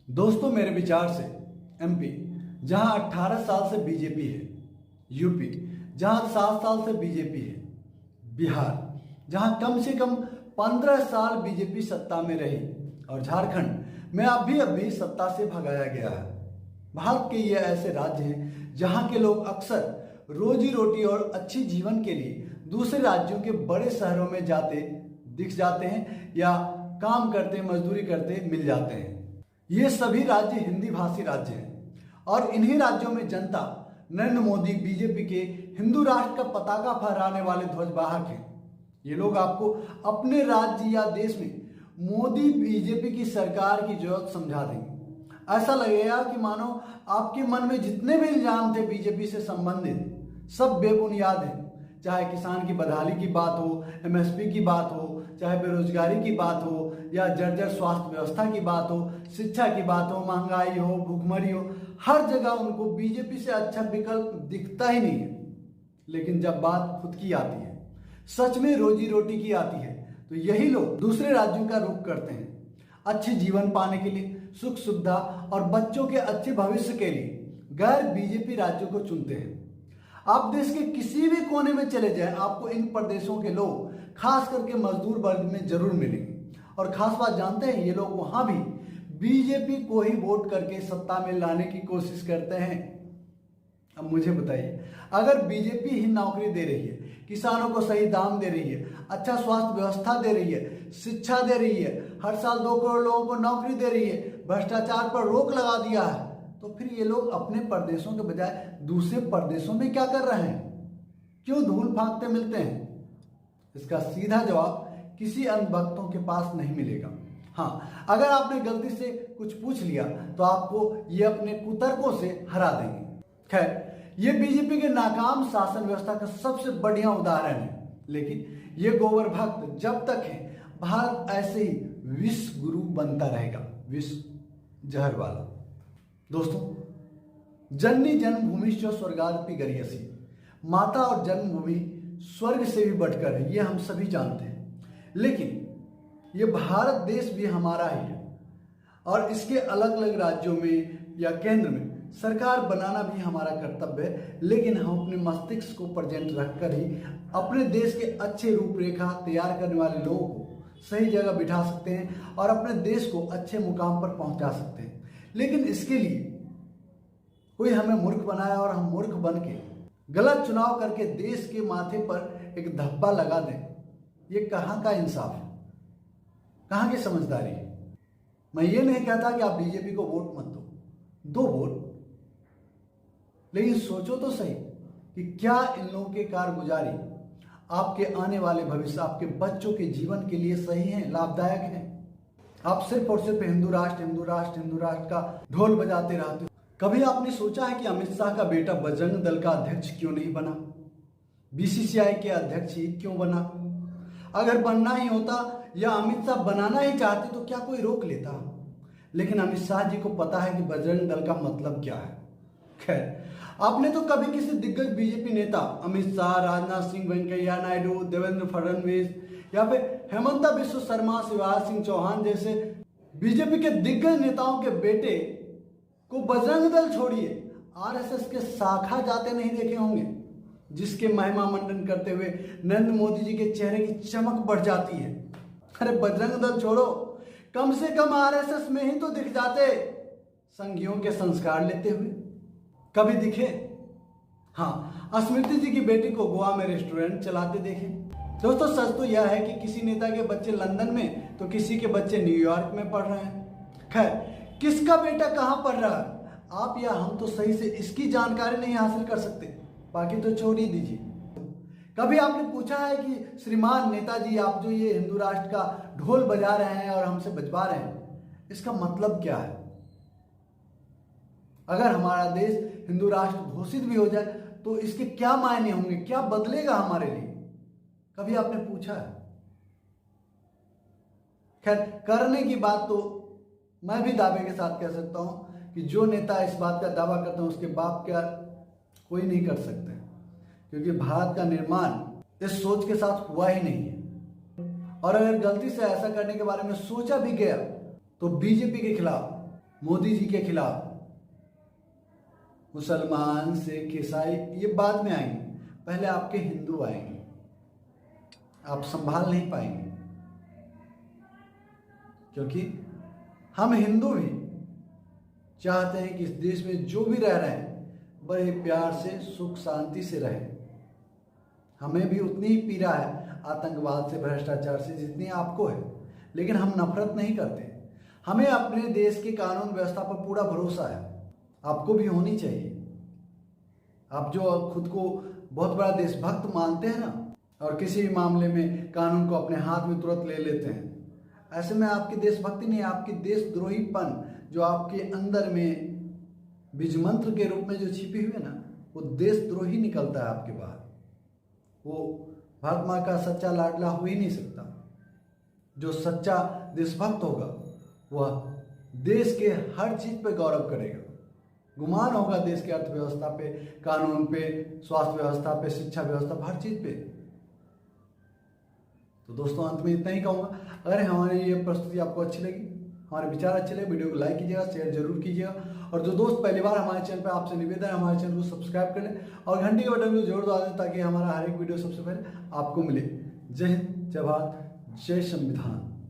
दोस्तों, मेरे विचार से एमपी जहां 18 साल से बीजेपी है, यूपी जहां 7 साल से बीजेपी है, बिहार जहां कम से कम 15 साल बीजेपी सत्ता में रही और झारखंड में अभी अभी सत्ता से भगाया गया है। भारत के ये ऐसे राज्य हैं जहां के लोग अक्सर रोजी रोटी और अच्छी जीवन के लिए दूसरे राज्यों के बड़े शहरों में दिख जाते हैं या काम करते मजदूरी करते मिल जाते हैं। ये सभी राज्य हिंदी भाषी राज्य हैं और इन्हीं राज्यों में जनता नरेंद्र मोदी बीजेपी के हिंदू राष्ट्र का पताका फहराने वाले ध्वजवाहक हैं। ये लोग आपको अपने राज्य या देश में मोदी बीजेपी की सरकार की जरूरत समझा देंगे। ऐसा लगेगा कि मानो आपके मन में जितने भी इल्जाम थे बीजेपी से संबंधित सब बेबुनियाद हैं। चाहे किसान की बदहाली की बात हो, एमएसपी की बात हो, चाहे बेरोजगारी की बात हो या जर्जर स्वास्थ्य व्यवस्था की बात हो, शिक्षा की बात हो, महंगाई हो, भूखमरी हो, हर जगह उनको बीजेपी से अच्छा विकल्प दिखता ही नहीं है। लेकिन जब बात खुद की आती है, सच में रोजी रोटी की आती है, तो यही लोग दूसरे राज्यों का रुख करते हैं। अच्छे जीवन पाने के लिए, सुख सुविधा और बच्चों के अच्छे भविष्य के लिए गैर बीजेपी राज्यों को चुनते हैं। आप देश के किसी भी कोने में चले जाएं, आपको इन प्रदेशों के लोग खास करके मजदूर वर्ग में जरूर मिलेंगे। और खास बात जानते हैं, ये लोग वहां भी बीजेपी को ही वोट करके सत्ता में लाने की कोशिश करते हैं। अब मुझे बताइए, अगर बीजेपी ही नौकरी दे रही है, किसानों को सही दाम दे रही है, अच्छा स्वास्थ्य व्यवस्था दे रही है, शिक्षा दे रही है, हर साल 2 करोड़ लोगों को नौकरी दे रही है, भ्रष्टाचार पर रोक लगा दिया है, तो फिर ये लोग अपने प्रदेशों के बजाय दूसरे प्रदेशों में क्या कर रहे हैं? क्यों धूल फांकते मिलते हैं? इसका सीधा जवाब किसी अंधभक्तों के पास नहीं मिलेगा। हाँ, अगर आपने गलती से कुछ पूछ लिया तो आपको ये अपने कुतर्कों से हरा देंगे। खैर, ये बीजेपी के नाकाम शासन व्यवस्था का सबसे बढ़िया उदाहरण है। लेकिन ये गोबर भक्त जब तक है, भारत ऐसे ही विष गुरु बनता रहेगा, विष जहर वाला। दोस्तों, जननी जन्मभूमि स्वर्गादपि गरीयसी, माता और जन्मभूमि स्वर्ग से भी बढ़कर है, ये हम सभी जानते हैं। लेकिन ये भारत देश भी हमारा ही है और इसके अलग अलग राज्यों में या केंद्र में सरकार बनाना भी हमारा कर्तव्य है। लेकिन हम अपने मस्तिष्क को प्रेजेंट रखकर ही अपने देश के अच्छे रूपरेखा तैयार करने वाले लोगों को सही जगह बिठा सकते हैं और अपने देश को अच्छे मुकाम पर पहुंचा सकते हैं। लेकिन इसके लिए कोई हमें मूर्ख बनाया और हम मूर्ख बन के गलत चुनाव करके देश के माथे पर एक धब्बा लगा दें, ये कहाँ का इंसाफ है, कहाँ की समझदारी है? मैं ये नहीं कहता कि आप बीजेपी को वोट मत दो वोट, लेकिन सोचो तो सही कि क्या इन लोगों के कारगुजारी आपके आने वाले भविष्य, आपके बच्चों के जीवन के लिए सही है, लाभदायक है? आप सिर्फ और सिर्फ हिंदू राष्ट्र हिंदू राष्ट्र हिंदू राष्ट्र का ढोल बजाते रहते हो। कभी आपने सोचा है कि अमित शाह का बेटा बजरंग दल का अध्यक्ष क्यों नहीं बना? बीसीसीआई के अध्यक्ष ही क्यों बना? अगर बनना ही होता या अमित शाह बनाना ही चाहते तो क्या कोई रोक लेता? लेकिन अमित शाह जी को पता है कि बजरंग दल का मतलब क्या है। खैर, आपने तो कभी किसी दिग्गज बीजेपी नेता अमित शाह, राजनाथ सिंह, वेंकैया नायडू, देवेंद्र फडणवीस या फिर हेमंता बिश्व शर्मा, शिवराज सिंह चौहान जैसे बीजेपी के दिग्गज नेताओं के बेटे को बजरंग दल छोड़िए आरएसएस के शाखा जाते नहीं देखे होंगे, जिसके महिमा मंडन करते हुए नरेंद्र मोदी जी के चेहरे की चमक बढ़ जाती है। अरे बजरंग दल छोड़ो, कम से कम आरएसएस में ही तो दिख जाते, संघियों के संस्कार लेते हुए कभी दिखे? हाँ, स्मृति जी की बेटी को गोवा में रेस्टोरेंट चलाते देखे। दोस्तों, सच तो यह है कि किसी नेता के बच्चे लंदन में तो किसी के बच्चे न्यूयॉर्क में पढ़ रहे हैं। खैर, किसका बेटा कहाँ पढ़ रहा है, आप या हम तो सही से इसकी जानकारी नहीं हासिल कर सकते, बाकी तो छोड़ ही दीजिए। कभी आपने पूछा है कि श्रीमान नेताजी, आप जो ये हिंदू राष्ट्र का ढोल बजा रहे हैं और हमसे बजवा रहे हैं, इसका मतलब क्या है? अगर हमारा देश हिंदू राष्ट्र घोषित भी हो जाए तो इसके क्या मायने होंगे, क्या बदलेगा हमारे लिए? कभी आपने पूछा है? खैर, करने की बात तो मैं भी दावे के साथ कह सकता हूं कि जो नेता इस बात का दावा करते हैं उसके बाप क्या कोई नहीं कर सकते, क्योंकि भारत का निर्माण इस सोच के साथ हुआ ही नहीं है। और अगर गलती से ऐसा करने के बारे में सोचा भी गया तो बीजेपी के खिलाफ मोदी जी के खिलाफ, मुसलमान सिख ईसाई ये बाद में आएंगे, पहले आपके हिंदू आएंगे, आप संभाल नहीं पाएंगे। क्योंकि हम हिंदू भी चाहते हैं कि इस देश में जो भी रह रहे हैं बड़े प्यार से सुख शांति से रहे। हमें भी उतनी ही पीड़ा है आतंकवाद से, भ्रष्टाचार से जितनी आपको है, लेकिन हम नफरत नहीं करते। हमें अपने देश की कानून व्यवस्था पर पूरा भरोसा है, आपको भी होनी चाहिए। आप जो खुद को बहुत बड़ा देशभक्त मानते हैं ना, और किसी भी मामले में कानून को अपने हाथ में तुरंत ले लेते हैं, ऐसे में आपकी देशभक्ति नहीं, आपकी देशद्रोहीपन जो आपके अंदर में बीज मंत्र के रूप में जो छिपी हुई है ना, वो देशद्रोही निकलता है आपके बाहर। वो भारत माँ का सच्चा लाडला हो ही नहीं सकता। जो सच्चा देशभक्त होगा वह देश के हर चीज पे गौरव करेगा, गुमान होगा देश की अर्थव्यवस्था पे, कानून पे, स्वास्थ्य व्यवस्था पे, शिक्षा व्यवस्था पे, हर चीज पे। तो दोस्तों अंत में इतना ही कहूँगा, अगर हमारी ये प्रस्तुति आपको अच्छी लगी, हमारे विचार अच्छे लगे, वीडियो को लाइक कीजिएगा, शेयर जरूर कीजिएगा, और जो दोस्त पहली बार हमारे चैनल पर, आपसे निवेदन है हमारे चैनल को सब्सक्राइब कर लें और घंटी के बटन को जरूर दबा दें ताकि हमारा हर एक वीडियो सबसे पहले आपको मिले। जय हिंद, जय भारत, जय संविधान।